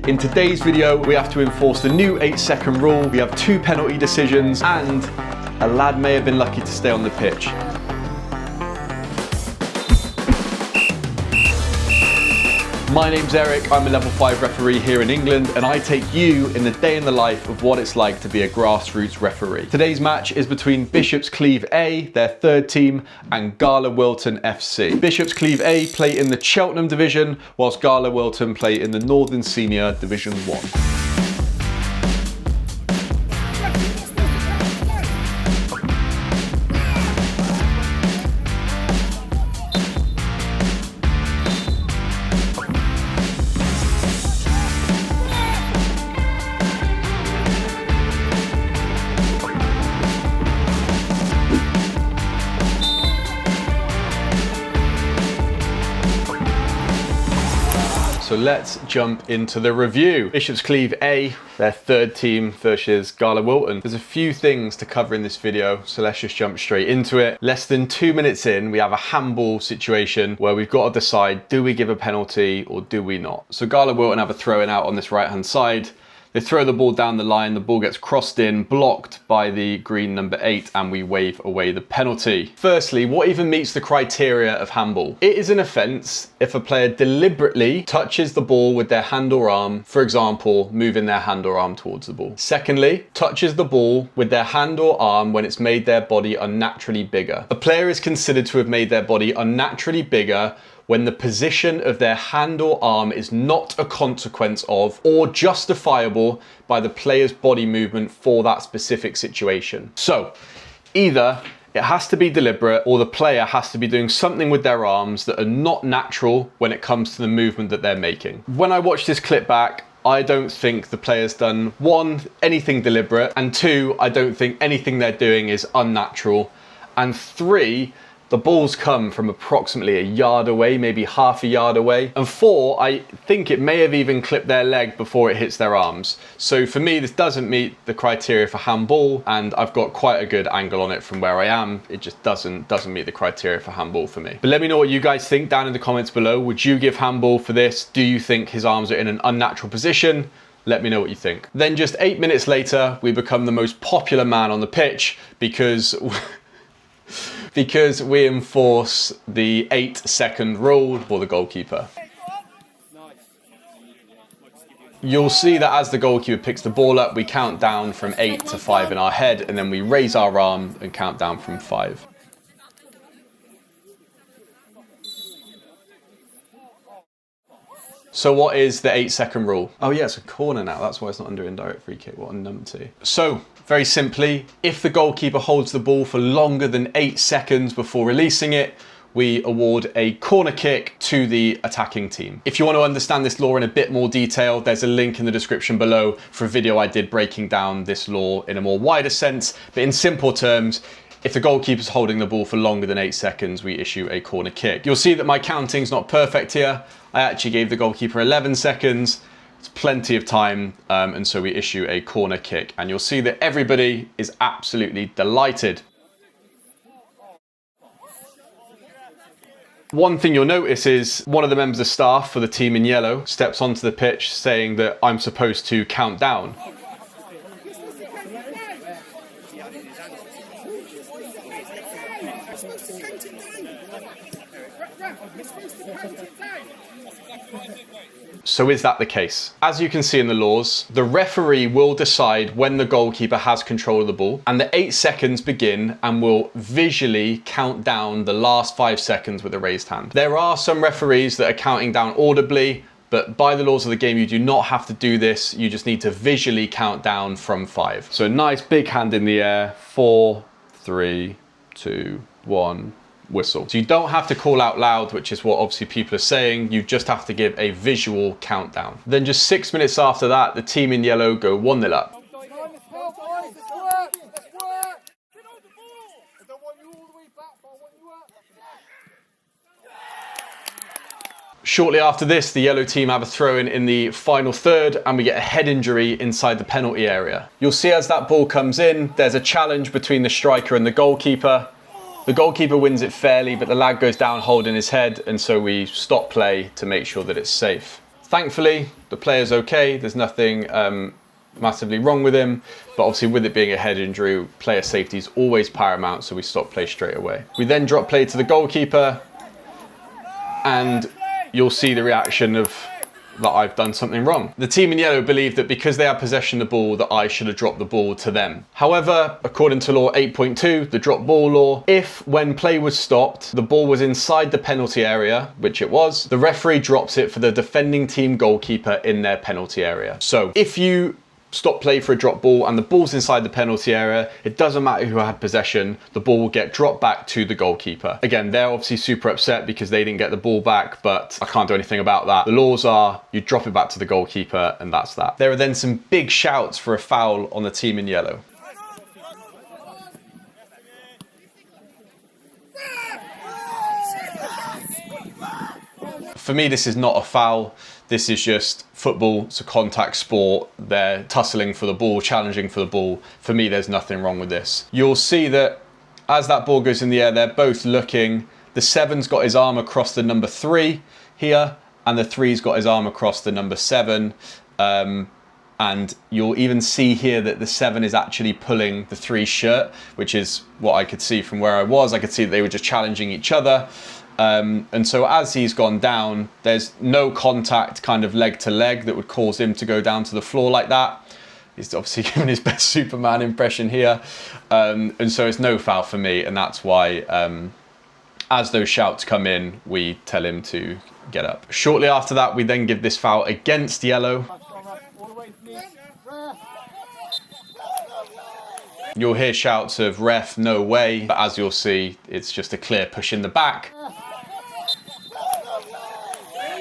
In today's video, we have to enforce the new 8-second rule. We have 2 penalty decisions and a lad may have been lucky to stay on the pitch. My name's Eric, I'm a level 5 referee here in England, and I take you in the day in the life of what it's like to be a grassroots referee. Today's match is between Bishop's Cleeve A, their 3rd team, and Gala Wilton FC. Bishop's Cleeve A play in the Cheltenham division, whilst Gala Wilton play in the Northern Senior Division 1. So let's jump into the review. Bishop's Cleeve A, their 3rd team versus Gala Wilton. There's a few things to cover in this video, so let's just jump straight into it. Less than 2 minutes in, we have a handball situation where we've got to decide, do we give a penalty or do we not? So Gala Wilton have a throw in out on this right-hand side. They throw the ball down the line, the ball gets crossed in, blocked by the green number 8, and we wave away the penalty. Firstly, what even meets the criteria of handball? It is an offence if a player deliberately touches the ball with their hand or arm, for example, moving their hand or arm towards the ball. Secondly, touches the ball with their hand or arm when it's made their body unnaturally bigger. A player is considered to have made their body unnaturally bigger when the position of their hand or arm is not a consequence of or justifiable by the player's body movement for that specific situation. So, either it has to be deliberate or the player has to be doing something with their arms that are not natural when it comes to the movement that they're making. When I watch this clip back, I don't think the player's done, 1, anything deliberate, and 2, I don't think anything they're doing is unnatural, and 3, the ball's come from approximately a yard away, maybe half a yard away. And 4, I think it may have even clipped their leg before it hits their arms. So for me, this doesn't meet the criteria for handball, and I've got quite a good angle on it from where I am. It just doesn't meet the criteria for handball for me. But let me know what you guys think down in the comments below. Would you give handball for this? Do you think his arms are in an unnatural position? Let me know what you think. Then just 8 minutes later, we become the most popular man on the pitch because we enforce the 8-second rule for the goalkeeper. You'll see that as the goalkeeper picks the ball up, we count down from 8 to 5 in our head, and then we raise our arm and count down from 5. So what is the 8-second rule? Oh yeah, it's a corner now. That's why it's not under indirect free kick. What a numpty. So, very simply, if the goalkeeper holds the ball for longer than 8 seconds before releasing it, we award a corner kick to the attacking team. If you want to understand this law in a bit more detail, there's a link in the description below for a video I did breaking down this law in a more wider sense. But in simple terms, if the goalkeeper's holding the ball for longer than 8 seconds, we issue a corner kick. You'll see that my counting's not perfect here. I actually gave the goalkeeper 11 seconds. It's plenty of time, and so we issue a corner kick. And you'll see that everybody is absolutely delighted. One thing you'll notice is one of the members of staff for the team in yellow steps onto the pitch saying that I'm supposed to count down. So is that the case? As you can see in the laws, the referee will decide when the goalkeeper has control of the ball, and the 8 seconds begin and will visually count down the last 5 seconds with a raised hand. There are some referees that are counting down audibly, but by the laws of the game, you do not have to do this. You just need to visually count down from 5. So a nice big hand in the air, 4, 3, 2, 1. Whistle. So you don't have to call out loud, which is what obviously people are saying. You just have to give a visual countdown. Then just 6 minutes after that, the team in yellow go 1-0 up. Shortly after this, the yellow team have a throw-in in the final third, and we get a head injury inside the penalty area. You'll see as that ball comes in, there's a challenge between the striker and the goalkeeper. The goalkeeper wins it fairly, but the lad goes down holding his head, and so we stop play to make sure that it's safe. Thankfully, the player's okay. There's nothing massively wrong with him, but obviously with it being a head injury, player safety is always paramount, so we stop play straight away. We then drop play to the goalkeeper, and you'll see the reaction of that I've done something wrong. The team in yellow believe that because they have possession of the ball, that I should have dropped the ball to them. However, according to law 8.2, the drop ball law, if when play was stopped, the ball was inside the penalty area, which it was, the referee drops it for the defending team goalkeeper in their penalty area. So if you stop play for a drop ball and the ball's inside the penalty area, it doesn't matter who had possession, the ball will get dropped back to the goalkeeper. Again, they're obviously super upset because they didn't get the ball back, but I can't do anything about that. The laws are you drop it back to the goalkeeper, and that's that. There are then some big shouts for a foul on the team in yellow. For me, this is not a foul. This is just football. It's a contact sport. They're tussling for the ball, challenging for the ball. For me, there's nothing wrong with this. You'll see that as that ball goes in the air, they're both looking. The 7's got his arm across the number 3 here, and the 3's got his arm across the number 7. And you'll even see here that the 7 is actually pulling the 3's shirt, which is what I could see from where I was. I could see that they were just challenging each other. And so as he's gone down, there's no contact kind of leg to leg that would cause him to go down to the floor like that. He's obviously given his best Superman impression here. And so it's no foul for me. And that's why, as those shouts come in, we tell him to get up. Shortly after that, we then give this foul against yellow. You'll hear shouts of ref, no way. But as you'll see, it's just a clear push in the back.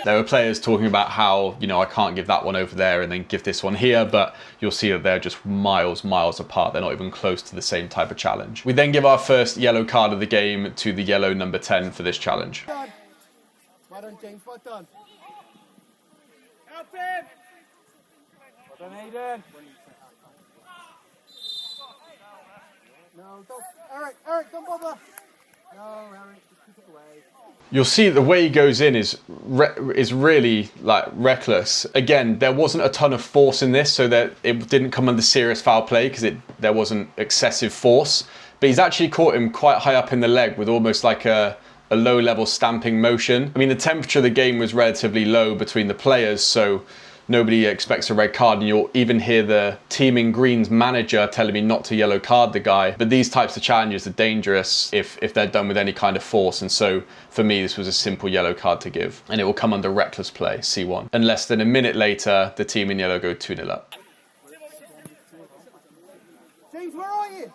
There were players talking about how, you know, I can't give that one over there and then give this one here, but you'll see that they're just miles apart. They're not even close to the same type of challenge. We then give our first yellow card of the game to the yellow number 10 for this challenge. Well done, James. Well done. Help him! Well done, Aiden. No, don't. Eric, don't bother. No, Eric, just keep it away. You'll see the way he goes in is really like reckless. Again, there wasn't a ton of force in this, so that it didn't come under serious foul play because there wasn't excessive force. But he's actually caught him quite high up in the leg with almost like a low level stamping motion. I mean, the temperature of the game was relatively low between the players, so nobody expects a red card, and you'll even hear the team in green's manager telling me not to yellow card the guy. But these types of challenges are dangerous if they're done with any kind of force, and so for me this was a simple yellow card to give, and it will come under reckless play, C1. And less than a minute later, the team in yellow go 2-0 up. James, where are you?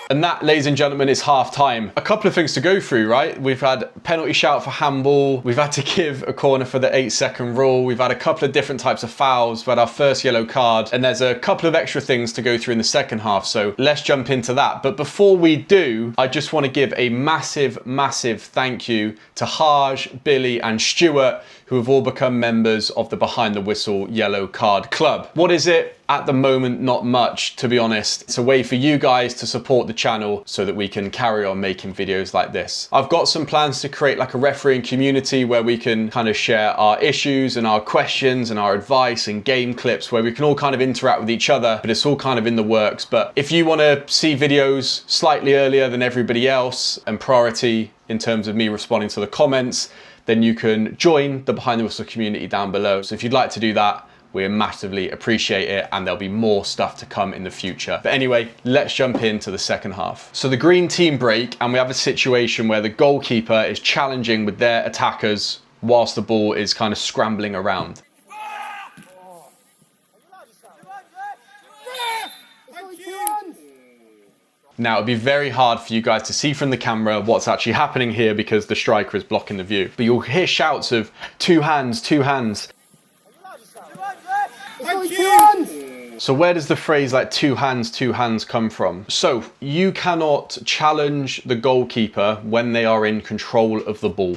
And that, ladies and gentlemen, is half time. A couple of things to go through, right? We've had penalty shout for handball. We've had to give a corner for the 8-second rule. We've had a couple of different types of fouls. We've had our first yellow card, and there's a couple of extra things to go through in the second half. So let's jump into that. But before we do, I just want to give a massive thank you to Harj, Billy and Stuart, who have all become members of the Behind the Whistle Yellow Card Club. What is it? At the moment, not much, to be honest. It's a way for you guys to support the channel so that we can carry on making videos like this. I've got some plans to create like a refereeing community where we can kind of share our issues and our questions and our advice and game clips where we can all kind of interact with each other, but it's all kind of in the works. But if you want to see videos slightly earlier than everybody else and priority in terms of me responding to the comments, then you can join the Behind the Whistle community down below. So if you'd like to do that, we massively appreciate it, and there'll be more stuff to come in the future. But anyway, let's jump into the second half. So the green team break, and we have a situation where the goalkeeper is challenging with their attackers whilst the ball is kind of scrambling around. Now, it'd be very hard for you guys to see from the camera what's actually happening here because the striker is blocking the view. But you'll hear shouts of two hands, two hands. So where does the phrase like two hands come from? So you cannot challenge the goalkeeper when they are in control of the ball.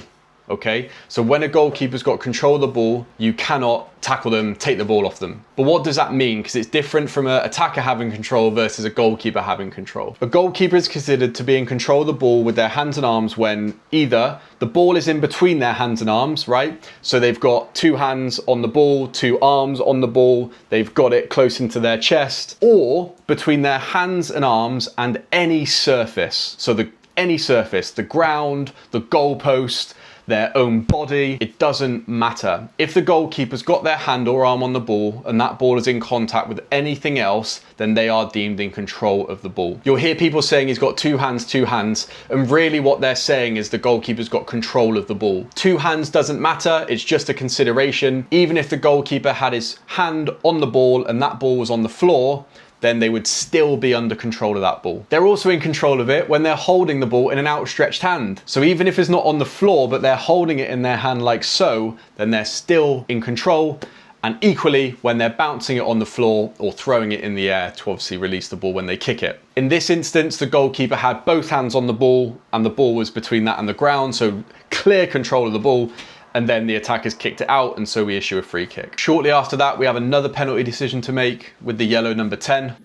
Okay, so when a goalkeeper's got control of the ball, you cannot tackle them, take the ball off them. But what does that mean? Because it's different from an attacker having control versus a goalkeeper having control. A goalkeeper is considered to be in control of the ball with their hands and arms when either the ball is in between their hands and arms, right? So they've got two hands on the ball, two arms on the ball, they've got it close into their chest, or between their hands and arms and any surface. So any surface, the ground, the goalpost, their own body, it doesn't matter. If the goalkeeper's got their hand or arm on the ball and that ball is in contact with anything else, then they are deemed in control of the ball. You'll hear people saying he's got two hands, and really what they're saying is the goalkeeper's got control of the ball. Two hands doesn't matter, it's just a consideration. Even if the goalkeeper had his hand on the ball and that ball was on the floor, then they would still be under control of that ball. They're also in control of it when they're holding the ball in an outstretched hand. So even if it's not on the floor, but they're holding it in their hand like so, then they're still in control. And equally, when they're bouncing it on the floor or throwing it in the air to obviously release the ball when they kick it. In this instance, the goalkeeper had both hands on the ball and the ball was between that and the ground, so clear control of the ball. And then the attackers kicked it out, and so we issue a free kick. Shortly after that, we have another penalty decision to make with the yellow number 10.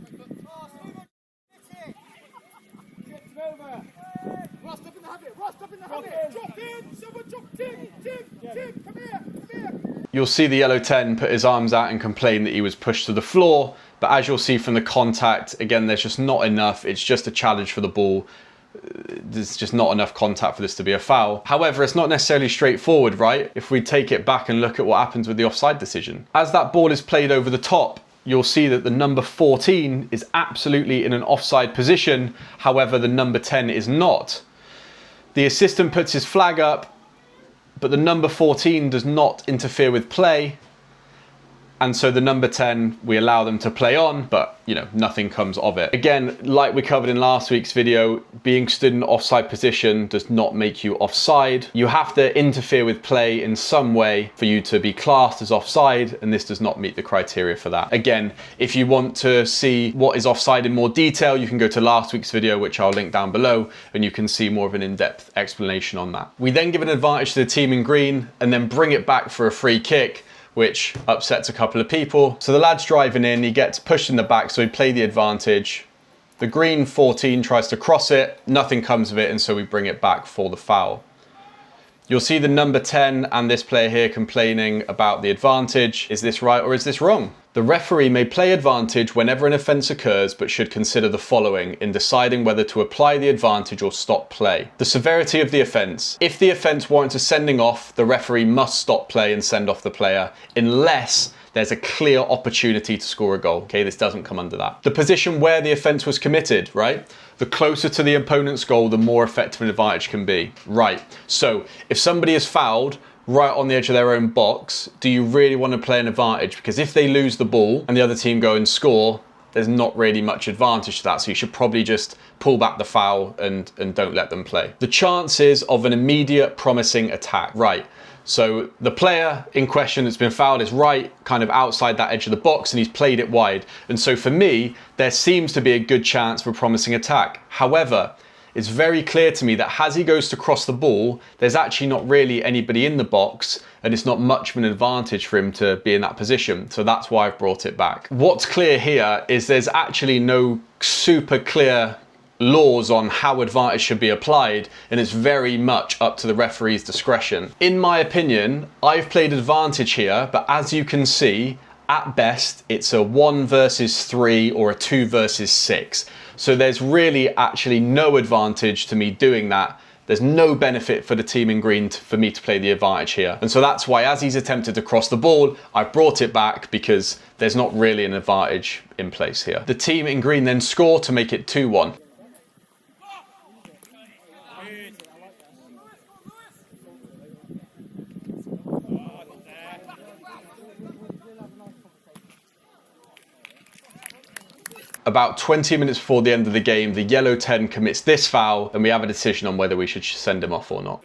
You'll see the yellow 10 put his arms out and complain that he was pushed to the floor, but as you'll see from the contact, again, there's just not enough. It's just a challenge for the ball. There's just not enough contact for this to be a foul. However, it's not necessarily straightforward, right? If we take it back and look at what happens with the offside decision. As that ball is played over the top, you'll see that the number 14 is absolutely in an offside position. However, the number 10 is not. The assistant puts his flag up, but the number 14 does not interfere with play. And so the number 10, we allow them to play on, but you know, nothing comes of it. Again, like we covered in last week's video, being stood in an offside position does not make you offside. You have to interfere with play in some way for you to be classed as offside, and this does not meet the criteria for that. Again, if you want to see what is offside in more detail, you can go to last week's video, which I'll link down below, and you can see more of an in-depth explanation on that. We then give an advantage to the team in green and then bring it back for a free kick, which upsets a couple of people. So the lad's driving in, he gets pushed in the back, so we play the advantage. The green 14 tries to cross it, nothing comes of it, and so we bring it back for the foul. You'll see the number 10 and this player here complaining about the advantage. Is this right or is this wrong? The referee may play advantage whenever an offence occurs, but should consider the following in deciding whether to apply the advantage or stop play. The severity of the offence. If the offence warrants a sending off, the referee must stop play and send off the player, unless there's a clear opportunity to score a goal. Okay, this doesn't come under that. The position where the offence was committed, right? The closer to the opponent's goal, the more effective an advantage can be. Right, so if somebody is fouled right on the edge of their own box, do you really want to play an advantage? Because if they lose the ball and the other team go and score, there's not really much advantage to that. So you should probably just pull back the foul and don't let them play. The chances of an immediate promising attack. Right, so the player in question that's been fouled is right kind of outside that edge of the box and he's played it wide. And so for me, there seems to be a good chance for a promising attack. However, it's very clear to me that as he goes to cross the ball, there's actually not really anybody in the box and it's not much of an advantage for him to be in that position. So that's why I've brought it back. What's clear here is there's actually no super clear laws on how advantage should be applied, and it's very much up to the referee's discretion. In my opinion, I've played advantage here, but as you can see, at best, it's a 1 versus 3 or a 2 versus 6. So there's really actually no advantage to me doing that. There's no benefit for the team in green for me to play the advantage here. And so that's why as he's attempted to cross the ball, I've brought it back because there's not really an advantage in place here. The team in green then score to make it 2-1. About 20 minutes before the end of the game, the yellow 10 commits this foul and we have a decision on whether we should send him off or not.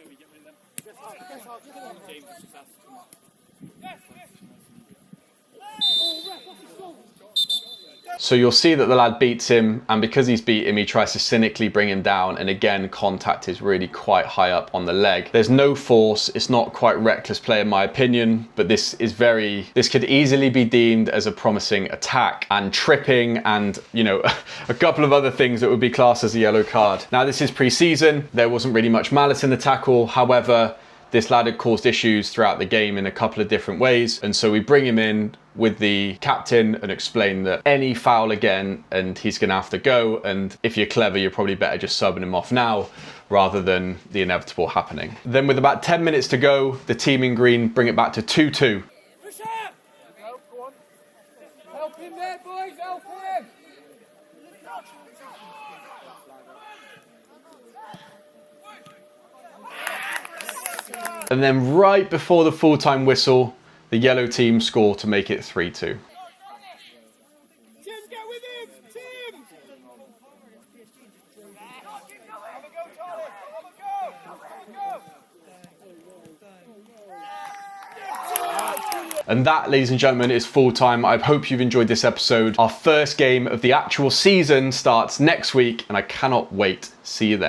So you'll see that the lad beats him, and because he's beat him, he tries to cynically bring him down, and again, contact is really quite high up on the leg. There's no force, it's not quite reckless play in my opinion, but this could easily be deemed as a promising attack, and tripping, and you know, a couple of other things that would be classed as a yellow card. Now this is pre-season, there wasn't really much malice in the tackle, however, this lad had caused issues throughout the game in a couple of different ways, and so we bring him in with the captain and explain that any foul again and he's gonna have to go, and if you're clever you're probably better just subbing him off now rather than the inevitable happening. Then with about 10 minutes to go, the team in green bring it back to 2-2. Push up! Go on. Help him there, boys, help him! And then right before the full-time whistle, the yellow team score to make it 3-2. Tim, get with him! Tim! Have a go, Charlie! Have a go! Have a go! And that, ladies and gentlemen, is full time. I hope you've enjoyed this episode. Our first game of the actual season starts next week, and I cannot wait. See you then.